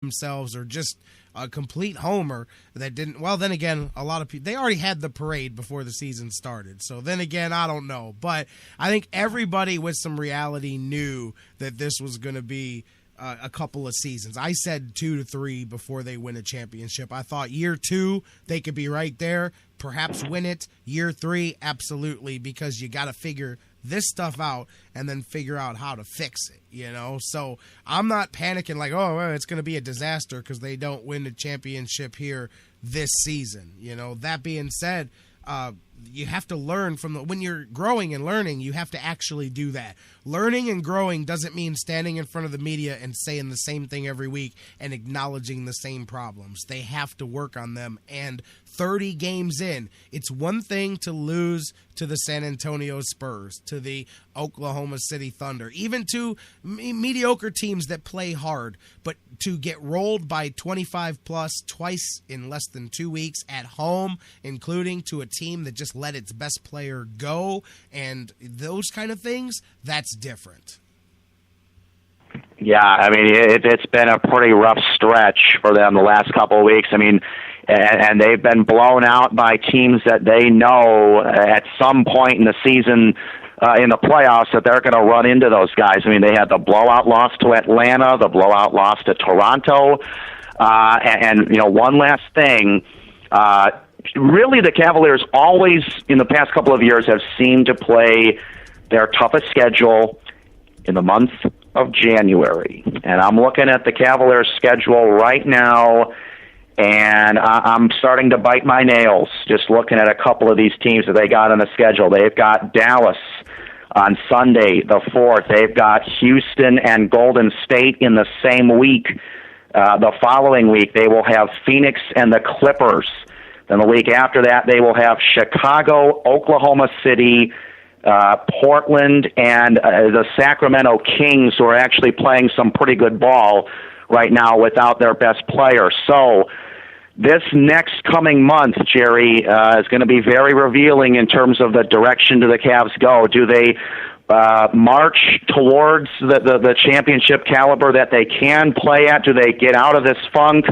themselves or just a complete homer that didn't. Well, then again, a lot of people, they already had the parade before the season started. So then again, I don't know. But I think everybody with some reality knew that this was going to be a couple of seasons. I said 2 to 3 before they win a championship. I thought year 2, they could be right there, perhaps win it. Year 3, absolutely, because you got to figure this stuff out and then figure out how to fix it, you know? So I'm not panicking like, oh, well, it's going to be a disaster because they don't win the championship here this season. You know, that being said, you have to learn from when you're growing and learning, you have to actually do that. Learning and growing doesn't mean standing in front of the media and saying the same thing every week and acknowledging the same problems. They have to work on them. And 30 games in, it's one thing to lose to the San Antonio Spurs, to the Oklahoma City Thunder, even to mediocre teams that play hard, but to get rolled by 25 plus twice in less than 2 weeks at home, including to a team that just let its best player go, and those kind of things, that's different. Yeah, I mean, it's been a pretty rough stretch for them the last couple of weeks. I mean, and they've been blown out by teams that they know at some point in the season in the playoffs that they're going to run into those guys. I mean, they had the blowout loss to Atlanta, the blowout loss to Toronto, and you know, one last thing. Really, the Cavaliers always, in the past couple of years, have seemed to play their toughest schedule in the month of January. And I'm looking at the Cavaliers' schedule right now, and I'm starting to bite my nails just looking at a couple of these teams that they got on the schedule. They've got Dallas on Sunday, the 4th. They've got Houston and Golden State in the same week. The following week, they will have Phoenix and the Clippers. Then the week after that, they will have Chicago, Oklahoma City, Portland, and the Sacramento Kings, who are actually playing some pretty good ball right now without their best player. So this next coming month, Jerry, is going to be very revealing in terms of the direction do the Cavs go. Do they march towards the championship caliber that they can play at? Do they get out of this funk?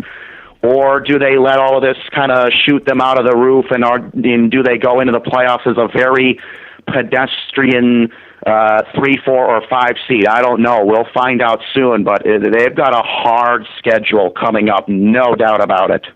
Or do they let all of this kind of shoot them out of the roof, and do they go into the playoffs as a very pedestrian 3, 4, or 5 seed? I don't know. We'll find out soon, but they've got a hard schedule coming up, no doubt about it.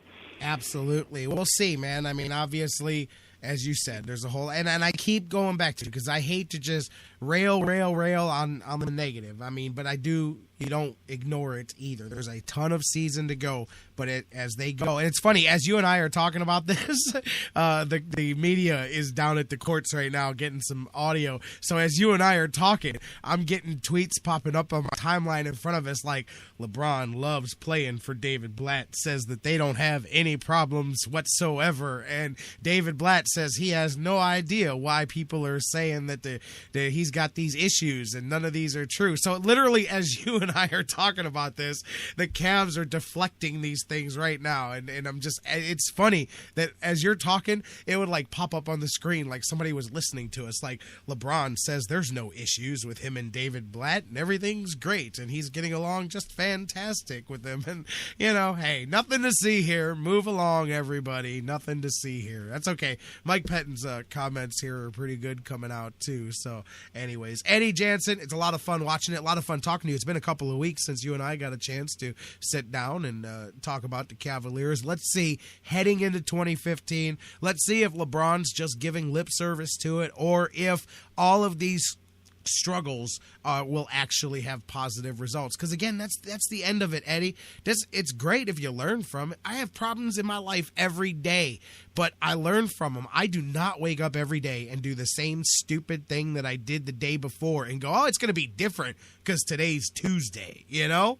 Absolutely. We'll see, man. I mean, obviously, as you said, there's a whole, and I keep going back to it because I hate to just rail on the negative. I mean, but you don't ignore it either. There's a ton of season to go, but as they go, and it's funny, as you and I are talking about this, the media is down at the courts right now getting some audio. So as you and I are talking, I'm getting tweets popping up on my timeline in front of us like, LeBron loves playing for David Blatt, says that they don't have any problems whatsoever, and David Blatt says he has no idea why people are saying that he's got these issues and none of these are true. So literally, as you and I are talking about this, the Cavs are deflecting these things right now, and it's funny that as you're talking, it would like pop up on the screen like somebody was listening to us, like LeBron says there's no issues with him and David Blatt and everything's great and he's getting along just fantastic with them, and you know, hey, nothing to see here, move along everybody, nothing to see here. That's okay. Mike Pettine's comments here are pretty good coming out too. So anyways, Eddy, Jansen, it's a lot of fun watching it, a lot of fun talking to you. It's been a couple of weeks since you and I got a chance to sit down and talk about the Cavaliers. Let's see, heading into 2015, let's see if LeBron's just giving lip service to it or if all of these struggles will actually have positive results. Because again, that's the end of it, Eddy. It's great if you learn from it. I have problems in my life every day, but I learn from them. I do not wake up every day and do the same stupid thing that I did the day before and go, oh, it's going to be different because today's Tuesday, you know?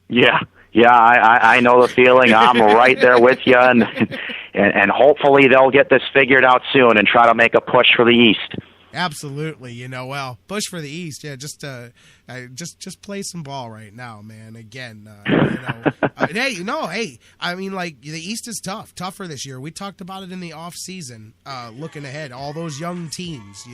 Yeah, I know the feeling. I'm right there with you, and hopefully they'll get this figured out soon and try to make a push for the East. Absolutely, you know, well, push for the East, yeah, just play some ball right now, man. Again, you know, Hey, I mean, like, the East is tougher this year. We talked about it in the off season, looking ahead. All those young teams,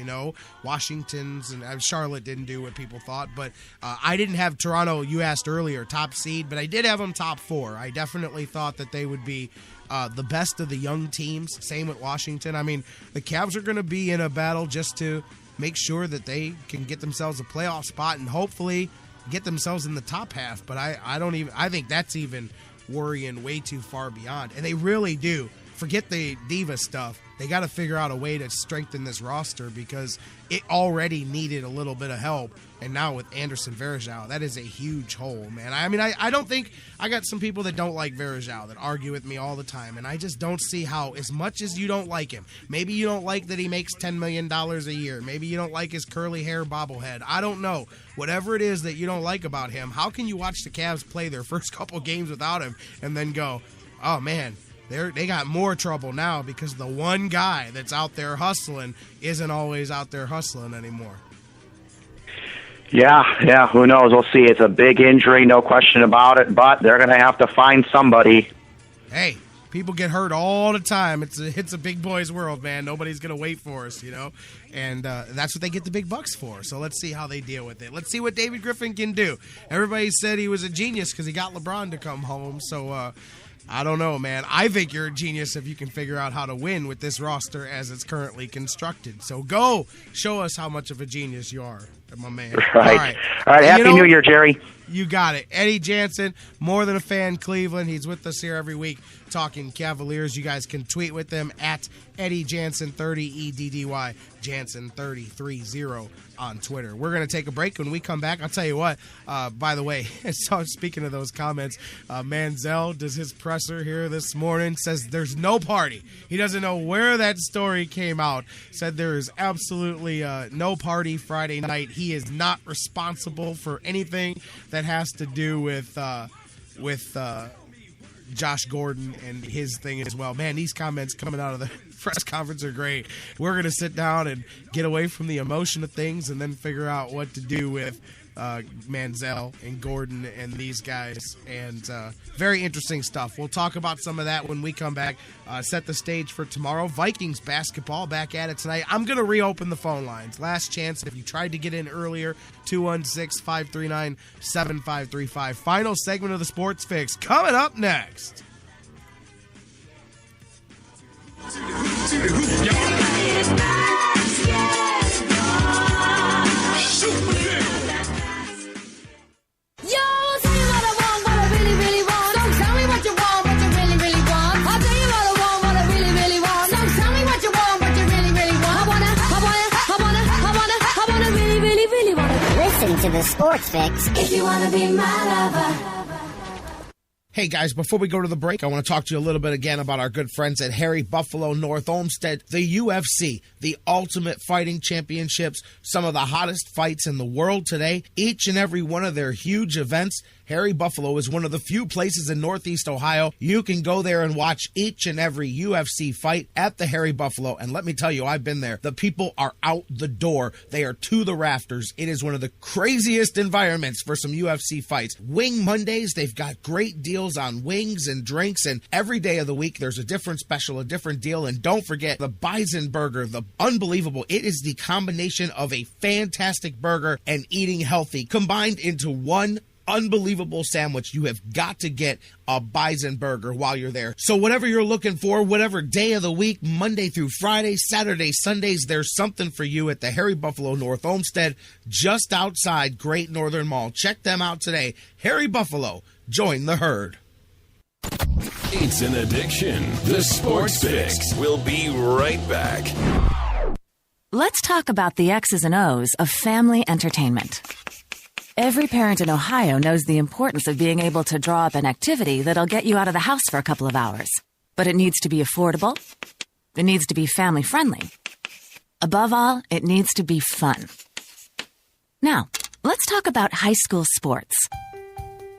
Washington's and Charlotte didn't do what people thought, but I didn't have Toronto. You asked earlier, top seed, but I did have them top 4. I definitely thought that they would be the best of the young teams. Same with Washington. I mean, the Cavs are going to be in a battle just to make sure that they can get themselves a playoff spot and hopefully get themselves in the top half. But I think that's even worrying way too far beyond. And they really do. Forget the diva stuff. They got to figure out a way to strengthen this roster because it already needed a little bit of help. And now with Anderson Varejao, that is a huge hole, man. I mean, I don't think – I got some people that don't like Varejao that argue with me all the time, and I just don't see how, as much as you don't like him, maybe you don't like that he makes $10 million a year. Maybe you don't like his curly hair bobblehead. I don't know. Whatever it is that you don't like about him, how can you watch the Cavs play their first couple games without him and then go, oh, man – They got more trouble now because the one guy that's out there hustling isn't always out there hustling anymore. Yeah, who knows? We'll see. It's a big injury, no question about it, but they're going to have to find somebody. Hey, people get hurt all the time. It's a big boys world, man. Nobody's going to wait for us, and that's what they get the big bucks for. So let's see how they deal with it. Let's see what David Griffin can do. Everybody said he was a genius because he got LeBron to come home, so I don't know, man. I think you're a genius if you can figure out how to win with this roster as it's currently constructed. So go show us how much of a genius you are, my man. Right. All right. Happy New Year, Jerry. You got it. Eddy Jansen, More Than a Fan, Cleveland. He's with us here every week talking Cavaliers. You guys can tweet with them at Eddy Jansen 30 EDDY Jansen 3030 on Twitter. We're going to take a break. When we come back, I'll tell you what, by the way, so speaking of those comments, Manziel does his presser here this morning, says there's no party. He doesn't know where that story came out. Said there is absolutely no party Friday night. He is not responsible for anything that has to do with Josh Gordon and his thing as well. Man, these comments coming out of the press conference are great. We're going to sit down and get away from the emotion of things and then figure out what to do with Manziel and Gordon and these guys. And very interesting stuff. We'll talk about some of that when we come back. Set the stage for tomorrow. Vikings basketball back at it tonight. I'm going to reopen the phone lines. Last chance. If you tried to get in earlier, 216-539-7535. Final segment of the Sports Fix coming up next. To the Sports Fix. If you want to be my lover. Hey guys, before we go to the break, I want to talk to you a little bit again about our good friends at Harry Buffalo North Olmsted, the UFC, the Ultimate Fighting Championships, some of the hottest fights in the world today. Each and every one of their huge events, Harry Buffalo is one of the few places in Northeast Ohio you can go there and watch each and every UFC fight at the Harry Buffalo. And let me tell you, I've been there. The people are out the door. They are to the rafters. It is one of the craziest environments for some UFC fights. Wing Mondays, they've got great deals on wings and drinks, and every day of the week there's a different special, a different deal. And don't forget the Bison Burger, the unbelievable. It is the combination of a fantastic burger and eating healthy combined into one unbelievable sandwich. You have got to get a Bison Burger while you're there. So whatever you're looking for, whatever day of the week, Monday through Friday, Saturday, Sundays, there's something for you at the Harry Buffalo North Olmsted, just outside Great Northern Mall. Check them out today. Harry Buffalo, join the herd. It's an addiction. The Sports Fix. We'll be right back. Let's talk about the X's and O's of family entertainment. Every parent in Ohio knows the importance of being able to draw up an activity that'll get you out of the house for a couple of hours. But it needs to be affordable. It needs to be family-friendly. Above all, it needs to be fun. Now, let's talk about high school sports.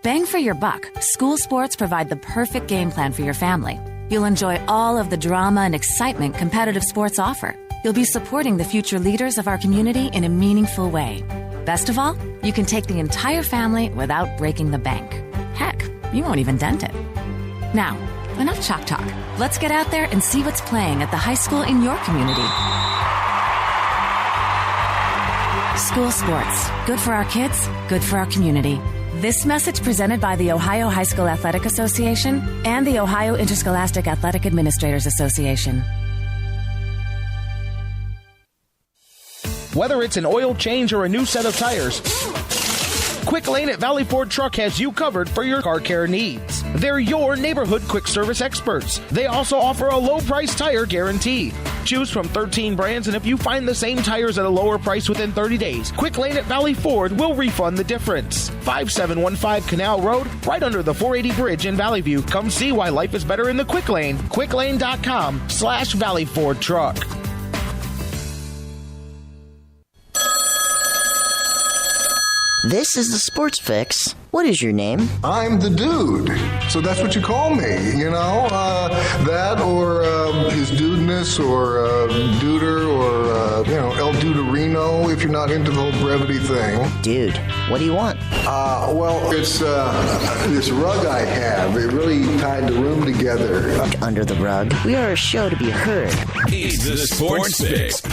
Bang for your buck, school sports provide the perfect game plan for your family. You'll enjoy all of the drama and excitement competitive sports offer. You'll be supporting the future leaders of our community in a meaningful way. Best of all, you can take the entire family without breaking the bank. Heck, You won't even dent it. Now, enough chalk talk. Let's get out there and see what's playing at the high school in your community. School sports. Good for our kids, good for our community. This message presented by the Ohio High School Athletic Association and the Ohio Interscholastic Athletic Administrators Association. Whether it's an oil change or a new set of tires, Quick Lane at Valley Ford Truck has you covered for your car care needs. They're your neighborhood quick service experts. They also offer a low price tire guarantee. Choose from 13 brands, and if you find the same tires at a lower price within 30 days, Quick Lane at Valley Ford will refund the difference. 5715 Canal Road, right under the 480 bridge in Valley View. Come see why life is better in the Quick Lane. quicklane.com/Valley Ford Truck. This is the Sports Fix. What is your name? I'm the dude. So that's what you call me, you know? That or his dudeness or duder or, El Duderino if you're not into the whole brevity thing. Dude, what do you want? Well, it's this rug I have. It really tied the room together. Under the rug. We are a show to be heard. It's the Sports Fix.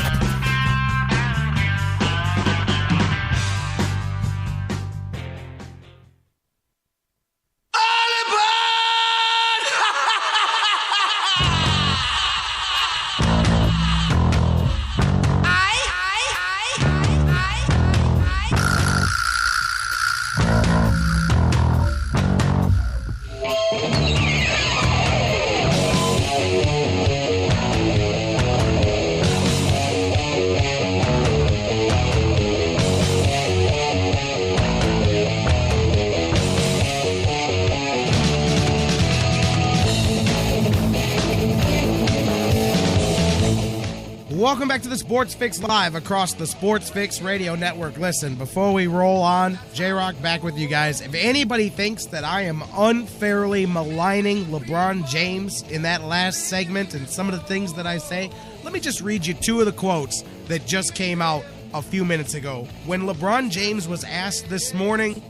Welcome back to the Sports Fix Live across the Sports Fix Radio Network. Listen, before we roll on, J-Rock back with you guys. If anybody thinks that I am unfairly maligning LeBron James in that last segment and some of the things that I say, let me just read you two of the quotes that just came out a few minutes ago. When LeBron James was asked this morning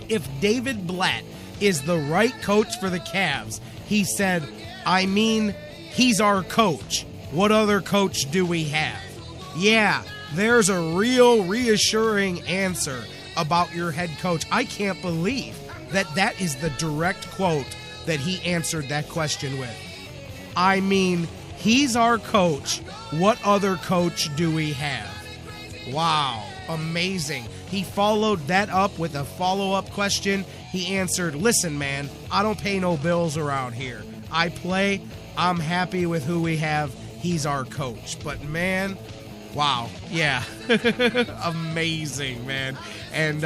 if David Blatt is the right coach for the Cavs, he said, I mean, he's our coach. What other coach do we have? Yeah, there's a real reassuring answer about your head coach. I can't believe that is the direct quote that he answered that question with. I mean, he's our coach. What other coach do we have? Wow, amazing. He followed that up with a follow-up question. He answered, listen, man, I don't pay no bills around here. I play. I'm happy with who we have. He's our coach. But, man, wow. Yeah. Amazing, man. And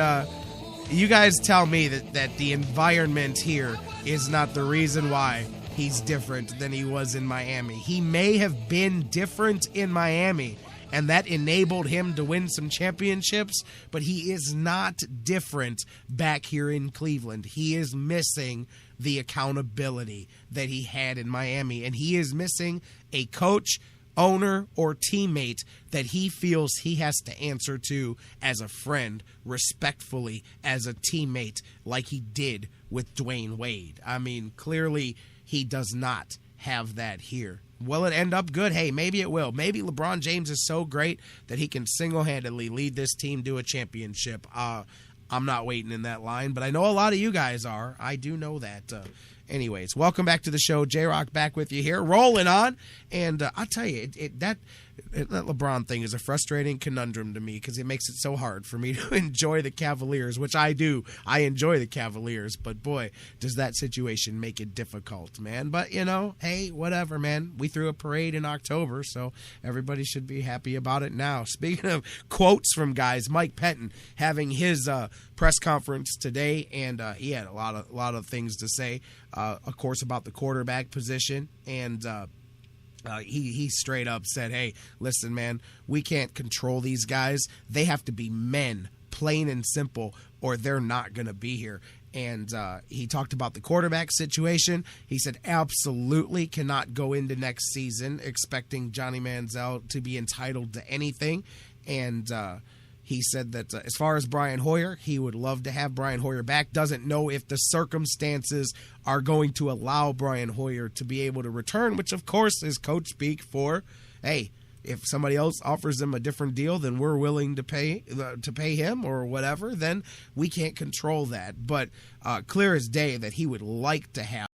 you guys tell me that the environment here is not the reason why he's different than he was in Miami. He may have been different in Miami, and that enabled him to win some championships, but he is not different back here in Cleveland. He is missing the accountability that he had in Miami, and he is missing a coach, owner, or teammate that he feels he has to answer to as a friend, respectfully as a teammate, like he did with Dwayne Wade. I mean, clearly he does not have that here. Will it end up good? Hey, maybe it will. Maybe LeBron James is so great that he can single-handedly lead this team to a championship. I'm not waiting in that line, but I know a lot of you guys are. I do know that. Anyways, welcome back to the show. J-Rock back with you here, rolling on. And I'll tell you, that LeBron thing is a frustrating conundrum to me because it makes it so hard for me to enjoy the Cavaliers, which I do. I enjoy the Cavaliers, but boy, does that situation make it difficult, man. But, hey, whatever, man. We threw a parade in October, so everybody should be happy about it now. Speaking of quotes from guys, Mike Pettine having his press conference today, and he had a lot of things to say, of course, about the quarterback position, and he straight up said, hey, listen, man, we can't control these guys. They have to be men, plain and simple, or they're not going to be here. And he talked about the quarterback situation. He said absolutely cannot go into next season expecting Johnny Manziel to be entitled to anything. And He said that as far as Brian Hoyer, he would love to have Brian Hoyer back. Doesn't know if the circumstances are going to allow Brian Hoyer to be able to return, which of course is coach speak for, hey, if somebody else offers him a different deal than we're willing to pay him or whatever, then we can't control that. But clear as day that he would like to have